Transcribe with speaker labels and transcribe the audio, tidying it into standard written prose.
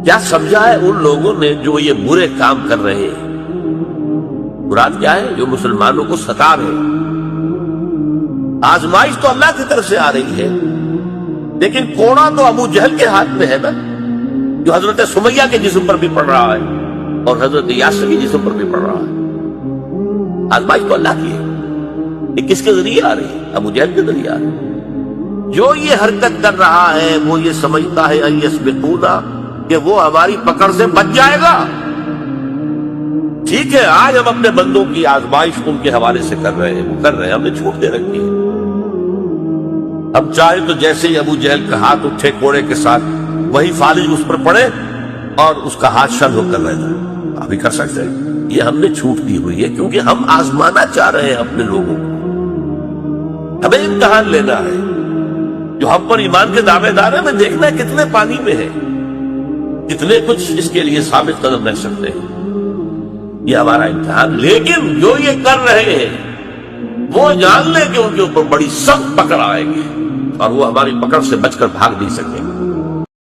Speaker 1: کیا سمجھا ہے ان لوگوں نے جو یہ برے کام کر رہے ہیں؟ مراد کیا ہے؟ جو مسلمانوں کو ستا رہے ہیں۔ آزمائش تو اللہ کی طرف سے آ رہی ہے، لیکن کوڑا تو ابو جہل کے ہاتھ میں ہے نا، جو حضرت سمیہ کے جسم پر بھی پڑ رہا ہے اور حضرت یاسر کے جسم پر بھی پڑ رہا ہے۔ آزمائش تو اللہ کی ہے، یہ کس کے ذریعے آ رہی ہے؟ ابو جہل کے ذریعے آ رہی ہے۔ جو یہ حرکت کر رہا ہے وہ یہ سمجھتا ہے ان یسبقونا، کہ وہ ہماری پکڑ سے بچ جائے گا۔ ٹھیک ہے، آج ہم اپنے بندوں کی آزمائش ان کے حوالے سے کر رہے ہیں، وہ کر رہے ہیں، ہم نے چھوٹ دے رکھی ہے۔ ہم چاہے تو جیسے ہی ابو جہل کا ہاتھ اٹھے کوڑے کے ساتھ، وہی فالج اس پر پڑے اور اس کا ہاتھ شل ہو کر رہ جائے، ابھی کر سکتے ہیں۔ یہ ہم نے چھوٹ دی ہوئی ہے، کیونکہ ہم آزمانا چاہ رہے ہیں اپنے لوگوں کو۔ ہمیں امتحان لینا ہے، جو ہم پر ایمان کے دعوے دار ہیں، ہمیں دیکھنا ہے کتنے پانی میں ہے، کتنے کچھ اس کے لیے ثابت قدم رہ سکتے ہیں۔ یہ ہمارا امتحان۔ لیکن جو یہ کر رہے ہیں وہ جان لیں کہ ان کے اوپر بڑی سخت پکڑ آئے گی اور وہ ہماری پکڑ سے بچ کر بھاگ نہیں سکیں گے۔